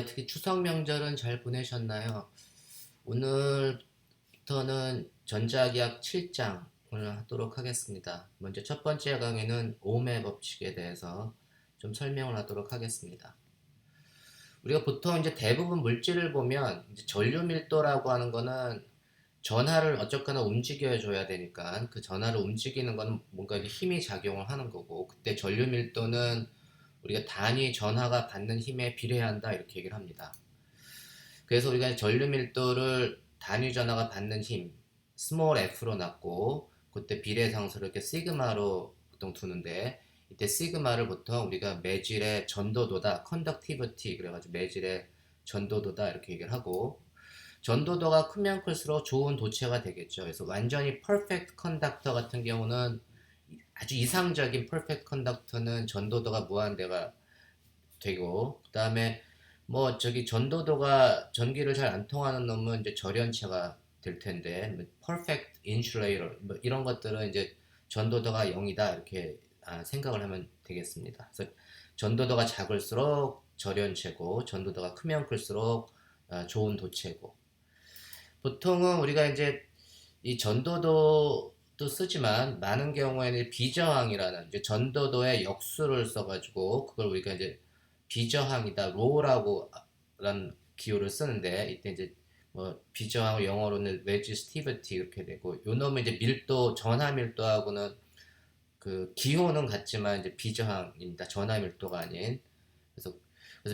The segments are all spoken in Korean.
특히 추석 명절은 잘 보내셨나요? 오늘부터는 전자기학 7장을 하도록 하겠습니다. 먼저 첫 번째 강의는 오음의 법칙에 대해서 좀 설명을 하도록 하겠습니다. 우리가 보통 이제 대부분 물질을 보면 이제 전류 밀도라고 하는 거는 전하를 어쨌거나 움직여 줘야 되니까 그 전하를 움직이는 거는 뭔가 힘이 작용을 하는 거고, 그때 전류 밀도는 우리가 단위 전하가 받는 힘에 비례한다 이렇게 얘기를 합니다. 그래서 우리가 전류 밀도를 단위 전하가 받는 힘 스몰 f로 놨고, 그때 비례상수를 이렇게 시그마로 보통 두는데, 이때 시그마를 보통 우리가 매질의 전도도다, 컨덕티비티 그래가지고 매질의 전도도다 이렇게 얘기를 하고, 전도도가 크면 클수록 좋은 도체가 되겠죠. 그래서 완전히 퍼펙트 컨덕터 같은 경우는, 아주 이상적인 퍼펙트 컨덕터는 전도도가 무한대가 되고, 그 다음에 뭐 저기 전도도가 전기를 잘 안 통하는 놈은 이제 절연체가 될 텐데, 뭐 perfect insulator 뭐 이런 것들은 이제 전도도가 0이다 이렇게 생각을 하면 되겠습니다. 그래서 전도도가 작을수록 절연체고, 전도도가 크면 클수록 좋은 도체고, 보통은 우리가 이제 이 전도도도 쓰지만 많은 경우에는 비저항이라는 이제 전도도의 역수를 써가지고 그걸 우리가 이제 비저항이다 로라고 라는 기호를 쓰는데, 이때 이제 뭐 비저항을 영어로는 레지스티비티 이렇게 되고, 요 놈은 이제 밀도 전하 밀도하고는 그 기호는 같지만 이제 비저항입니다. 전하 밀도가 아닌. 그래서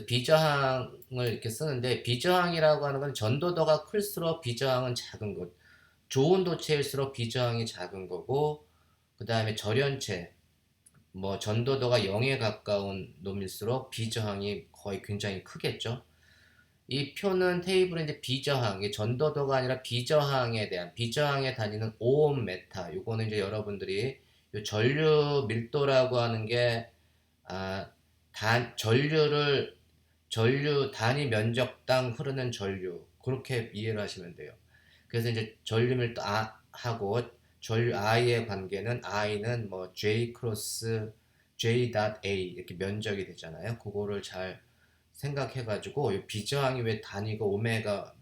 비저항을 이렇게 쓰는데, 비저항이라고 하는 건 전도도가 클수록 비저항은 작은 것, 좋은 도체일수록 비저항이 작은 거고, 그 다음에 절연체 뭐 전도도가 0에 가까운 놈일수록 비저항이 거의 굉장히 크겠죠. 이 표는 테이블에 이제 비저항, 이 전도도가 아니라 비저항에 대한 비저항의 단위는 오hm 메타. 요거는 이제 여러분들이 요 전류 밀도라고 하는 게 전류를 전류 단위 면적당 흐르는 전류 그렇게 이해를 하시면 돼요. 그래서 이제 전류 밀도 하고 전류 I의 관계는 I는 뭐 J 크로스 J.A 이렇게 면적이 되잖아요. 그거를 잘 생각해가지고 이 비저항이 왜 단위가 오메가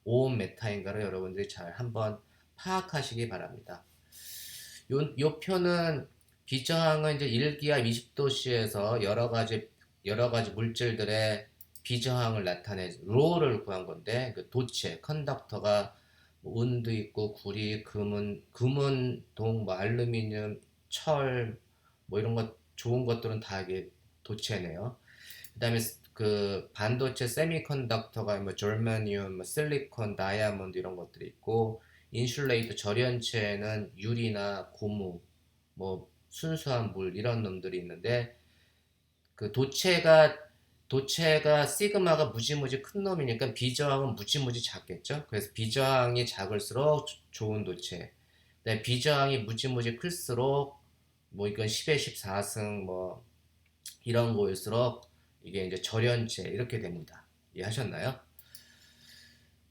오hm 메타인가를 여러분들이 잘 한번 파악하시기 바랍니다. 요 표는 비저항은 이제 1기압 20도씨에서 여러 가지 물질들의 비저항을 나타내 로를 구한 건데, 그 도체 컨덕터가 뭐 은도 있고 구리, 금은, 동, 뭐 알루미늄, 철, 뭐 이런 것 좋은 것들은 다 이게 도체네요. 그다음에 그 반도체 세미컨덕터가 뭐 절마늄, 뭐 실리콘, 다이아몬드 이런 것들이 있고, 인슐레이터 절연체는 유리나 고무, 뭐 순수한 물 이런 놈들이 있는데, 그 도체가 시그마가 무지무지 큰 놈이니까 비저항은 무지무지 작겠죠. 그래서 비저항이 작을수록 좋은 도체. 근데 비저항이 무지무지 클수록 뭐 이건 10의 14승 뭐 이런 거일수록 이게 이제 절연체 이렇게 됩니다. 이해하셨나요?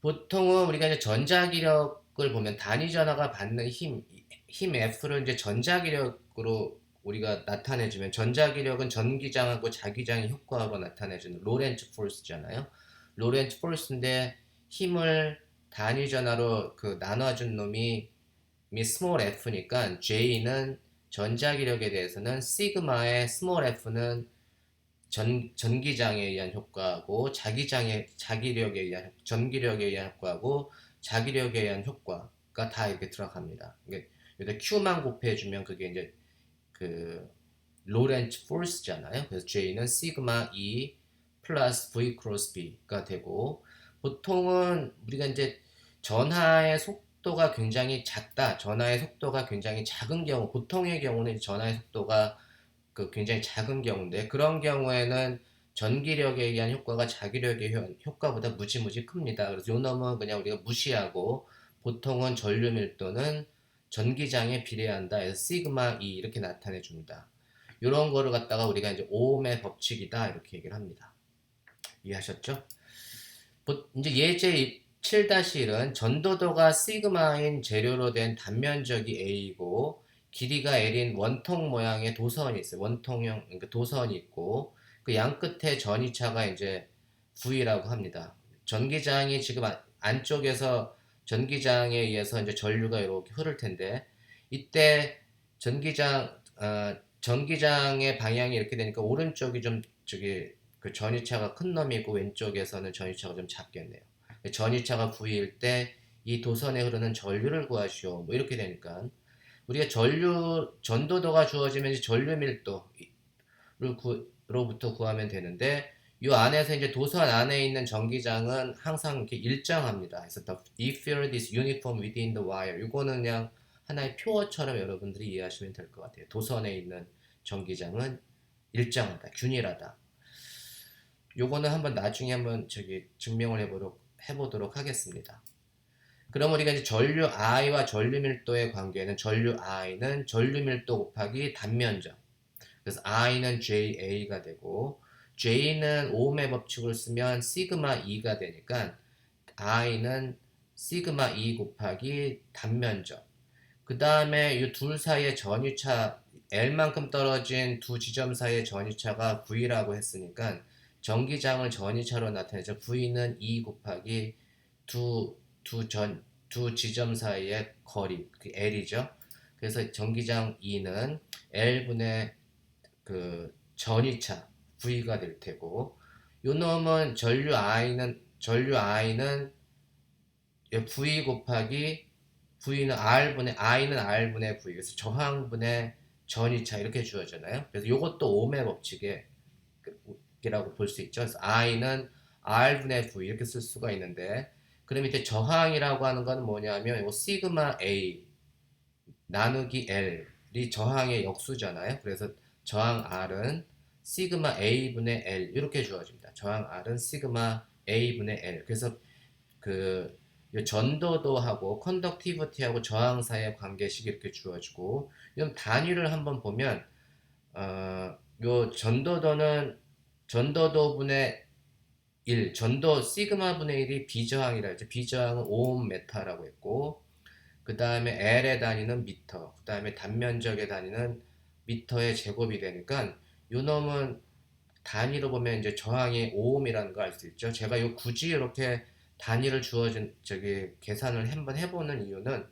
보통은 우리가 이제 전자기력을 보면 단위 전하가 받는 힘 F를 이제 전자기력으로 우리가 나타내주면, 전자기력은 전기장하고 자기장의 효과로 나타내주는 로렌츠 포스잖아요. 로렌츠 포스인데 힘을 단위 전하로 그 나눠준 놈이 스몰 f니까 J는 전자기력에 대해서는 시그마의 스몰 f는 전기장에 의한 효과고, 자기력에 의한 전기력에 의한 효과고, 자기력에 의한 효과가 다 이렇게 들어갑니다. 여기다 Q만 곱해주면 그게 이제 그 로렌츠 포스잖아요. 그래서 J는 시그마 E 플러스 V 크로스 B가 되고, 보통은 우리가 이제 전하의 속도가 굉장히 작다, 전하의 속도가 굉장히 작은 경우, 보통의 경우는 전하의 속도가 그 굉장히 작은 경우인데, 그런 경우에는 전기력에 의한 효과가 자기력의 효과보다 무지무지 큽니다. 그래서 요 놈은 그냥 우리가 무시하고, 보통은 전류 밀도는 전기장에 비례한다 해서 시그마 E 이렇게 나타내 줍니다. 이런 거를 갖다가 우리가 이제 오음의 법칙이다 이렇게 얘기를 합니다. 이해하셨죠? 이제 예제 7-1은 전도도가 시그마인 재료로 된 단면적이 A이고, 길이가 L인 원통 모양의 도선이 있어요. 원통형 그러니까 도선이 있고, 그 양 끝에 전이차가 이제 V라고 합니다. 전기장이 지금 안쪽에서 전기장에 의해서 이제 전류가 이렇게 흐를 텐데 이때 전기장의 방향이 이렇게 되니까 오른쪽이 좀 저기 그 전위차가 큰 놈이 있고 왼쪽에서는 전위차가 좀 작겠네요. 전위차가 V일 때 이 도선에 흐르는 전류를 구하시오. 뭐 이렇게 되니까 우리가 전도도가 주어지면 이제 전류 밀도로부터 구하면 되는데 이 안에서 이제 도선 안에 있는 전기장은 항상 이렇게 일정합니다. 그래서 the field is uniform within the wire. 이거는 그냥 하나의 표어처럼 여러분들이 이해하시면 될 것 같아요. 도선에 있는 전기장은 일정하다, 균일하다. 요거는 한번 나중에 한번 증명을 해보도록 하겠습니다. 그럼 우리가 이제 전류 I와 전류 밀도의 관계는 전류 I는 전류 밀도 곱하기 단면적. 그래서 I는 JA가 되고 J는 오음의 법칙을 쓰면 시그마 E가 되니까 I는 시그마 E 곱하기 단면적. 그 다음에 이 둘 사이의 전위차 L만큼 떨어진 두 지점 사이의 전위차가 V라고 했으니까 전기장을 전위차로 나타내죠. V는 E 곱하기 두, 두 지점 사이의 거리, 그 L이죠. 그래서 전기장 E는 L분의 그 전위차 V가 될 테고, 요 놈은 전류 I는 V 곱하기 I는 R분의 V. 그래서 저항분의 전위차 이렇게 주어지나요? 그래서 요것도 ohm의 법칙이라고 볼 수 있죠. 그래서 I는 R분의 V 이렇게 쓸 수가 있는데, 그럼 이때 저항이라고 하는 건 뭐냐면 요 시그마 A 나누기 L이 저항의 역수잖아요. 그래서 저항 R은 시그마 A분의 L 이렇게 주어집니다. 저항 R은 시그마 A분의 L. 그래서 그 전도도하고 컨덕티비티하고 저항 사이의 관계식이 이렇게 주어지고, 이런 단위를 한번 보면 요 전도도분의 1, 전도 시그마분의 1이 비저항이라 했죠. 비저항은 오hm 메타라고 했고, 그 다음에 L의 단위는 미터, 그 다음에 단면적의 단위는 미터의 제곱이 되니까 요 놈은 단위로 보면 이제 저항이 오음이라는 걸 알 수 있죠. 제가 요 굳이 이렇게 단위를 주어진 계산을 한번 해보는 이유는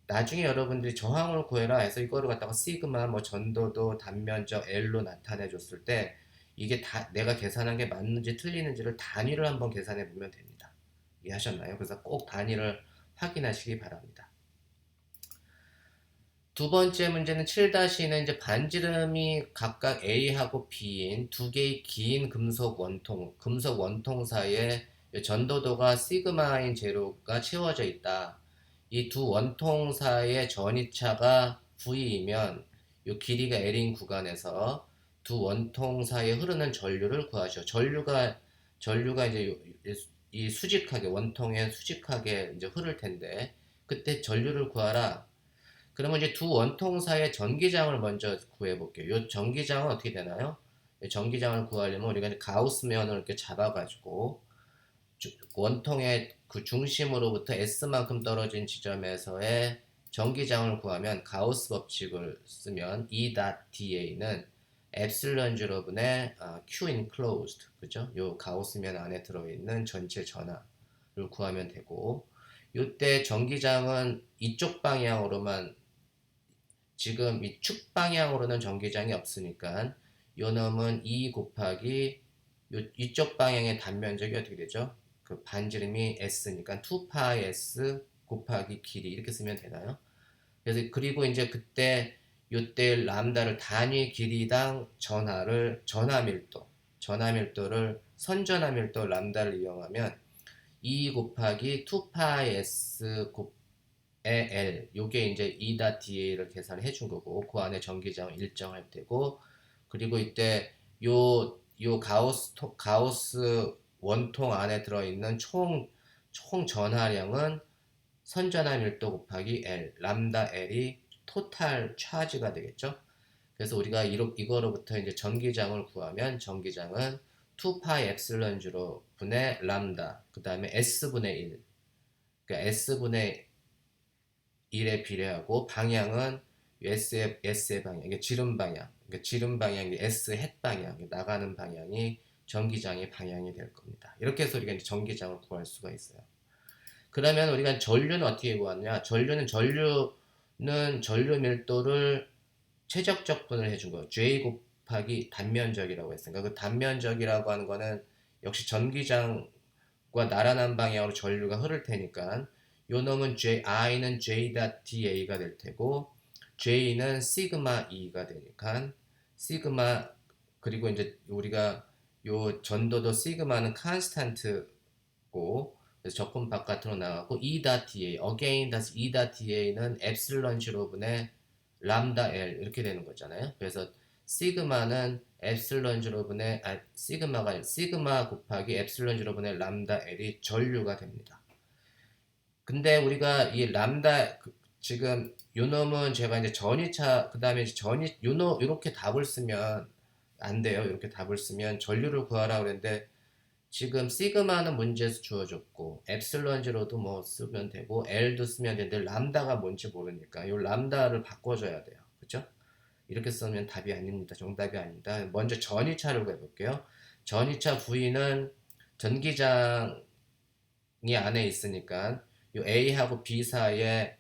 나중에 여러분들이 저항을 구해라 해서 이거를 갖다가 시그마 뭐 전도도 단면적 L로 나타내 줬을 때 이게 다 내가 계산한 게 맞는지 틀리는지를 단위를 한번 계산해 보면 됩니다. 이해하셨나요? 그래서 꼭 단위를 확인하시기 바랍니다. 두 번째 문제는 7-2는 이제 반지름이 각각 A하고 B인 두 개의 긴 금속 원통 사이에 전도도가 시그마인 재료가 채워져 있다. 이 두 원통 사이의 전위차가 V이면 이 길이가 L인 구간에서 두 원통 사이에 흐르는 전류를 구하죠. 전류가 이제 이 수직하게 원통에 수직하게 이제 흐를 텐데 그때 전류를 구하라. 그러면 이제 두 원통 사이의 전기장을 먼저 구해 볼게요. 이 전기장은 어떻게 되나요? 전기장을 구하려면 우리가 이제 가우스면을 이렇게 잡아가지고 원통의 그 중심으로부터 S만큼 떨어진 지점에서의 전기장을 구하면 가우스 법칙을 쓰면 E.DA는 epsilon G분의 Q enclosed, 그죠? 요 가우스면 안에 들어있는 전체 전하를 구하면 되고, 이때 전기장은 이쪽 방향으로만, 지금 이 축 방향으로는 전기장이 없으니까 요 놈은 E 곱하기 이쪽 방향의 단면적이 어떻게 되죠? 그 반지름이 S니까 2파이 S 곱하기 길이 이렇게 쓰면 되나요? 그래서 그리고 이제 그때 요때 람다를 단위 길이당 전하 밀도를 선전하 밀도 람다를 이용하면 E 곱하기 2파이 S L 요게 이제 E.DA를 계산해 준 거고, 그 안에 전기장을 일정할 테고, 그리고 이때 요 가우스 원통 안에 들어있는 총 전하량은 선전하 밀도 곱하기 L, 람다 L이 토탈 차지가 되겠죠. 그래서 우리가 이거로부터 이제 전기장을 구하면 전기장은 2파이 엡실론 주로 분의 람다, 그 다음에 S분의 1, 그러니까 S분의 1에 비례하고 방향은 S의 방향, 이게 지름 방향, 그러니까 지름 방향이 S 햇 방향, 나가는 방향이 전기장의 방향이 될 겁니다. 이렇게 해서 우리가 이제 전기장을 구할 수가 있어요. 그러면 우리가 전류는 어떻게 구하느냐? 전류는 전류 밀도를 최적적분을 해준 거예요. J 곱하기 단면적이라고 했으니까 그 단면적이라고 하는 거는 역시 전기장과 나란한 방향으로 전류가 흐를 테니까 요 놈은 I는 J.DA가 될 테고 J는 시그마 E가 되니까 시그마 그리고 이제 우리가 요 전도도 시그마는 컨스탄트고 그래서 적분 바깥으로 나가고 E.DA again 다시 E.DA는 엡실론 제로분의 람다 L 이렇게 되는 거잖아요. 그래서 시그마는 엡실론 제로분의 시그마가 시그마 곱하기 엡실론 제로분의 람다 L이 전류가 됩니다. 근데 우리가 이 람다 지금 요 놈은 제가 이제 전이차 그다음에 요놈 이렇게 답을 쓰면 안 돼요. 이렇게 답을 쓰면 전류를 구하라 그랬는데 지금 시그마는 문제에서 주어졌고 엡실론 제로도 뭐 쓰면 되고 L도 쓰면 되는데 람다가 뭔지 모르니까 요 람다를 바꿔줘야 돼요. 그죠? 이렇게 쓰면 답이 아닙니다. 정답이 아니다. 먼저 전이차를 해볼게요. 전이차 V는 전기장이 안에 있으니까 요 A하고 B 사이에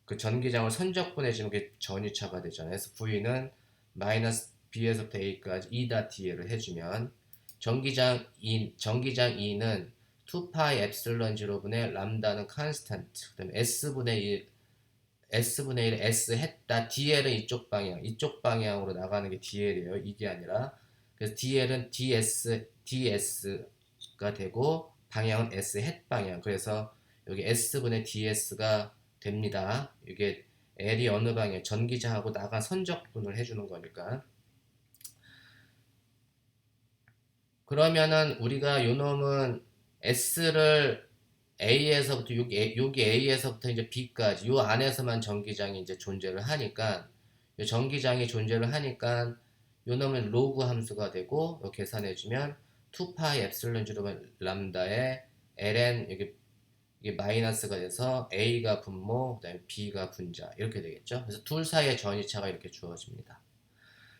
그 전기장을 선적분해주는 게 전이차가 되잖아요. 그래서 V는 마이너스 B에서부터 A까지 E.DA를 해주면 전기장 E는 2파이 엡실론 0분의 람다는 컨스탄트 그다음에 S분의 1 S 했다 DL은 이쪽 방향으로 나가는 게 DL이에요. 이게 아니라 그래서 DL은 DS가 되고 방향은 S 했 방향 그래서 여기 S분의 DS가 됩니다. 이게 L이 어느 방향 전기장하고 나간 선적분을 해주는 거니까 그러면은 우리가 요 놈은 S를 A에서부터 여기 A에서부터 이제 B까지 요 안에서만 전기장이 이제 존재를 하니까 요 전기장이 존재를 하니까 요 놈은 로그 함수가 되고 요 계산해주면 2파이 엡실론 0 람다에 ln 이게 마이너스가 돼서 A가 분모 그다음에 B가 분자 이렇게 되겠죠. 그래서 둘 사이의 전이차가 이렇게 주어집니다.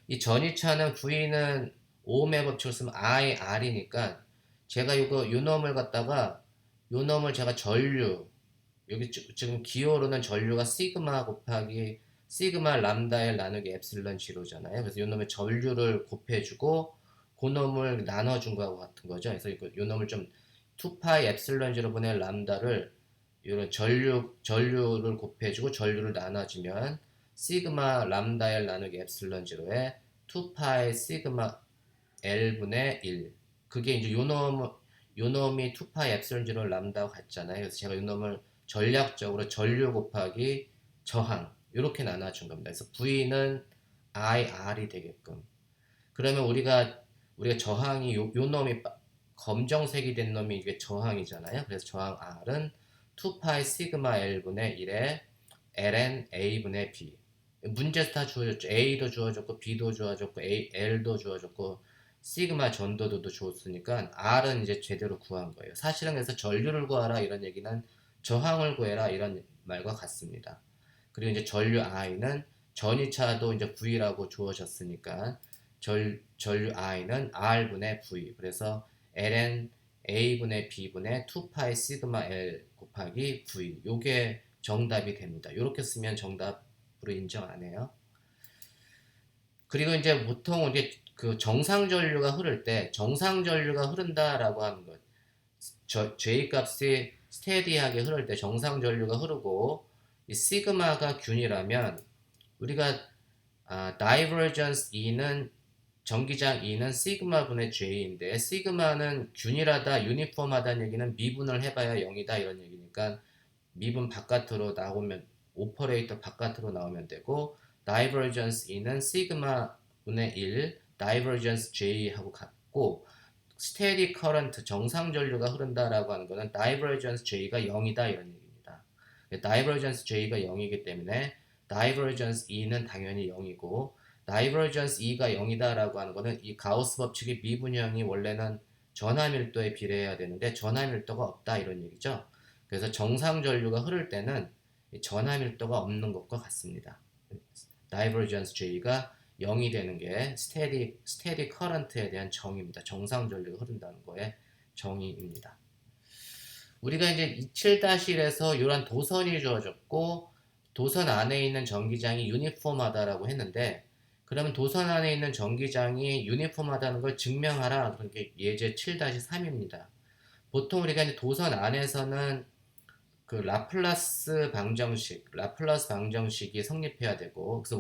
이 전이차는 V는 오음의 법칙을 쓰면 IR이니까 제가 요 놈을 갖다가 요 놈을 제가 전류 여기 지금 기호로는 전류가 시그마 곱하기 시그마 람다에 나누기 엡실론 제로잖아요. 그래서 요 놈의 전류를 곱해주고 그 놈을 나눠준 거하고 같은 거죠. 그래서 요 놈을 좀 2파이 엡실론 제로분의 람다를 이런 전류를 곱해주고 전류를 나눠주면 시그마 람다 L 나누기 엡실론 제로에 2파이 시그마 L분의 1 그게 이제 요놈이 2파이 엡실론 제로 람다와 같잖아요. 그래서 제가 요놈을 전략적으로 전류 곱하기 저항 이렇게 나눠준 겁니다. 그래서 V는 IR이 되게끔 그러면 우리가 저항이 요 놈이 검정색이 된 놈이 이게 저항이잖아요. 그래서 저항 R은 2파이 시그마 L분의 1에 ln A분의 B 문제에서 다 주어졌죠. A도 주어졌고 B도 주어졌고 L도 주어졌고 시그마 전도도도 주었으니까 R은 이제 제대로 구한 거예요. 사실은 그래서 전류를 구하라 이런 얘기는 저항을 구해라 이런 말과 같습니다. 그리고 이제 전류 I는 전이차도 이제 V라고 주어졌으니까 전류 I는 R분의 V 그래서 ln A분의 B분의 2파이 시그마 L 곱하기 V 요게 정답이 됩니다. 이렇게 쓰면 정답으로 인정 안 해요. 그리고 이제 보통 이제 그 정상 전류가 흐를 때 정상 전류가 흐른다라고 하는 것 J 값이 스테디하게 흐를 때 정상 전류가 흐르고 이 시그마가 균이라면 우리가 divergence E는 전기장 E는 시그마분의 J인데 시그마는 균일하다, 유니폼하다는 얘기는 미분을 해봐야 0이다 이런 얘기니까 미분 바깥으로 나오면 오퍼레이터 바깥으로 나오면 되고 divergence E는 시그마분의 1, divergence J하고 같고 steady current 정상 전류가 흐른다라고 하는 거는 divergence J가 0이다 이런 얘기입니다. divergence J가 0이기 때문에 divergence E는 당연히 0이고 divergence E가 0이다라고 하는 거는 이 가우스 법칙의 미분형이 원래는 전하 밀도에 비례해야 되는데 전하 밀도가 없다 이런 얘기죠. 그래서 정상 전류가 흐를 때는 전하 밀도가 없는 것과 같습니다. divergence J가 0이 되는 게 스테디 커런트에 대한 정의입니다. 정상 전류가 흐른다는 거에 정의입니다. 우리가 이제 7-1에서 이런 도선이 주어졌고 도선 안에 있는 전기장이 유니폼하다라고 했는데, 그러면 도선 안에 있는 전기장이 유니폼하다는 걸 증명하라. 그런 게 예제 7-3입니다. 보통 우리가 이제 도선 안에서는 그 라플라스 방정식이 성립해야 되고, 그래서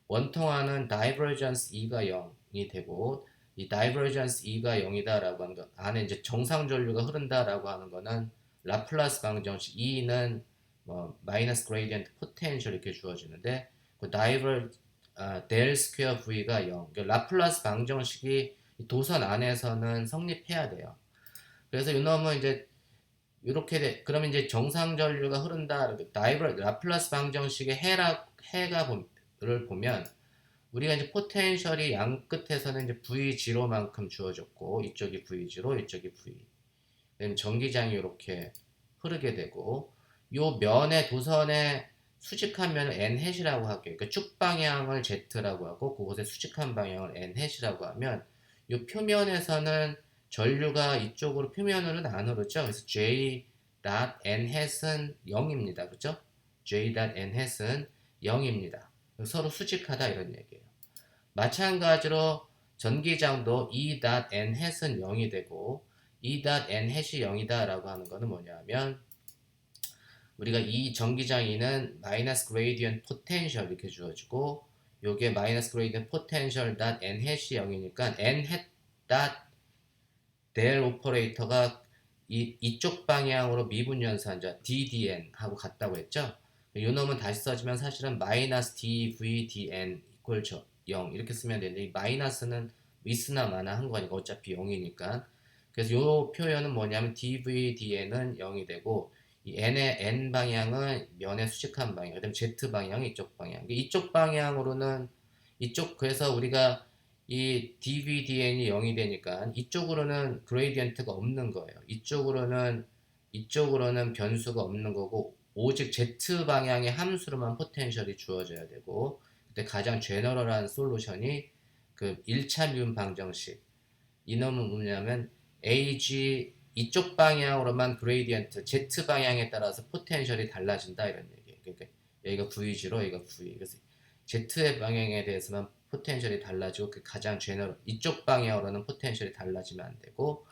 원통하는 divergence E가 0이 되고, 이 divergence E가 0이다라고 하는 거 안에 이제 정상 전류가 흐른다라고 하는 거는 라플라스 방정식 E는 뭐 마이너스 그레이디언트 포텐셜 이렇게 주어지는데, 그 델 스퀘어 V가 0. 그러니까 라플라스 방정식이 도선 안에서는 성립해야 돼요. 그래서 이놈은 이제 그러면 이제 정상 전류가 흐른다. 라플라스 방정식의 해를 보면 우리가 이제 포텐셜이 양 끝에서는 이제 V0만큼 주어졌고, 이쪽이 V0, 이쪽이 V. 그다음에 전기장이 이렇게 흐르게 되고, 요 면의 도선의 수직한 면을 n-이라고 할게요. 그러니까 쭉 방향을 z라고 하고, 그곳의 수직한 방향을 n-이라고 하면, 요 표면에서는 전류가 이쪽으로 표면으로는 안 흐르죠. 그래서 j.n-은 0입니다. 그죠? j.n-은 0입니다. 서로 수직하다 이런 얘기예요. 마찬가지로 전기장도 E.n-은 0이 되고 E.n-이 0이다 라고 하는 것은 뭐냐면, 우리가 이 전기장이는 마이너스 그레이디언트 포텐셜 이렇게 주어지고, 요게 마이너스 그레이디언트 포텐셜 n-이 0이니까 n 델 오퍼레이터가 이쪽 방향으로 미분 연산자 ddn 하고 같다고 했죠. 이 놈은 다시 써주면 사실은 마이너스 dvdn 이퀄 0 이렇게 쓰면 되는데, 이 마이너스는 있으나 마나 한 거니까 어차피 0이니까. 그래서 이 표현은 뭐냐면 dvdn은 0이 되고, 이 n의 n 방향은 면의 수직한 방향, 그다음에 z 방향은 이쪽 방향. 이쪽 방향으로는 그래서 우리가 이 dvdn이 0이 되니까 이쪽으로는 그레이디언트가 없는 거예요. 이쪽으로는 변수가 없는 거고, 오직 z 방향의 함수로만 포텐셜이 주어져야 되고, 그때 가장 제너럴한 솔루션이 그 1차 미분 방정식. 이놈은 뭐냐면 ag 이쪽 방향으로만 그레이디언트 z 방향에 따라서 포텐셜이 달라진다 이런 얘기예요. 그러니까 여기가 V0, 여기가 V. 그래서 z의 방향에 대해서만 포텐셜이 달라지고, 그 가장 제너럴 이쪽 방향으로는 포텐셜이 달라지면 안 되고,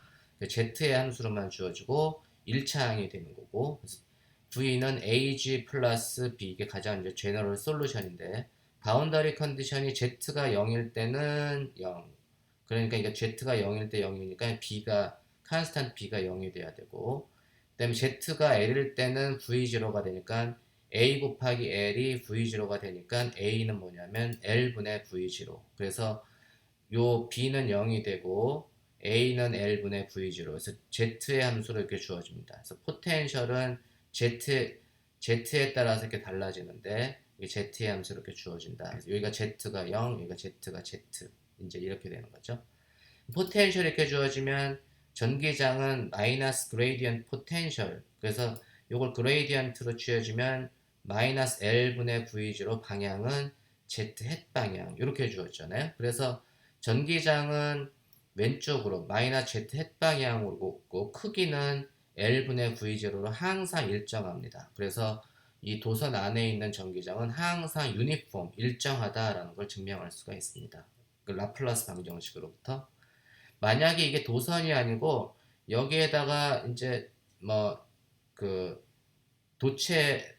z의 함수로만 주어지고 1차항이 되는 거고, 그래서 V는 AG 플러스 B, 이게 가장 이제 제너럴 솔루션인데, 바운더리 컨디션이 Z가 0일 때는 0. 그러니까 이게 Z가 0일 때 0이니까 컨스탄트 B가 0이 돼야 되고, 그 다음에 Z가 L일 때는 V0가 되니까 A 곱하기 L이 V0가 되니까 A는 뭐냐면 L분의 V0. 그래서 요 B는 0이 되고 A는 L분의 V0. 그래서 Z의 함수로 이렇게 주어집니다. 그래서 포텐셜은 Z에 따라서 이렇게 달라지는데, Z의 함수로 이렇게 주어진다. 그래서 여기가 Z가 0, 여기가 Z가 Z. 이제 이렇게 되는 거죠. 포텐셜 이렇게 주어지면 전기장은 마이너스 그레이디언트 포텐셜. 그래서 이걸 그레이디언트로 취해주면 마이너스 L분의 V0 방향은 Z 햇 방향 이렇게 주었잖아요. 그래서 전기장은 왼쪽으로 마이너스 Z 햇 방향으로 고 크기는 L분의 V0로 항상 일정합니다. 그래서 이 도선 안에 있는 전기장은 항상 유니폼, 일정하다라는 걸 증명할 수가 있습니다. 그 라플라스 방정식으로부터. 만약에 이게 도선이 아니고 여기에다가 이제 뭐 그 도체를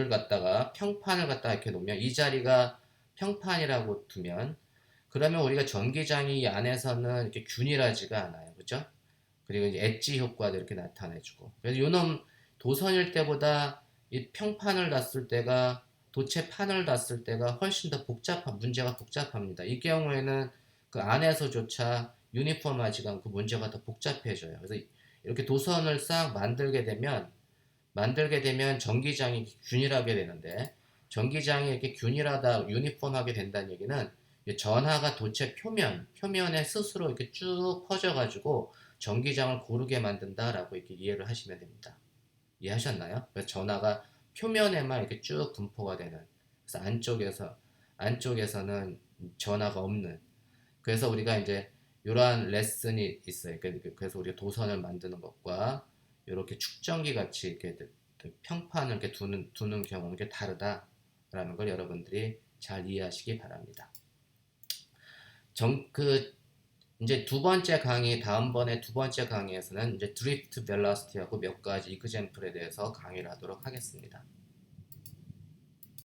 갖다가 평판을 갖다가 이렇게 놓으면, 이 자리가 평판이라고 두면, 그러면 우리가 전기장이 이 안에서는 이렇게 균일하지가 않아요. 그죠? 그리고 이제 엣지 효과도 이렇게 나타내주고. 그래서 요놈 도선일 때보다 이 평판을 놨을 때가, 도체판을 놨을 때가 훨씬 더 문제가 복잡합니다. 이 경우에는 그 안에서조차 유니폼하지가 않고 문제가 더 복잡해져요. 그래서 이렇게 도선을 싹 만들게 되면 전기장이 균일하게 되는데, 전기장이 이렇게 균일하다, 유니폼하게 된다는 얘기는 전하가 도체 표면에 스스로 이렇게 쭉 퍼져가지고 전기장을 고르게 만든다라고 이렇게 이해를 하시면 됩니다. 이해하셨나요? 그래서 전하가 표면에만 이렇게 쭉 분포가 되는, 그래서 안쪽에서 안쪽에서는 전화가 없는. 그래서 우리가 이제 이러한 레슨이 있어요. 그래서 우리가 도선을 만드는 것과 이렇게 축전기 같이 이렇게 평판을 이렇게 두는 경우는 게 다르다라는 걸 여러분들이 잘 이해하시기 바랍니다. 이제 다음번에 두 번째 강의에서는 이제 드리프트 벨러시티하고 몇 가지 이그젬플에 대해서 강의를 하도록 하겠습니다.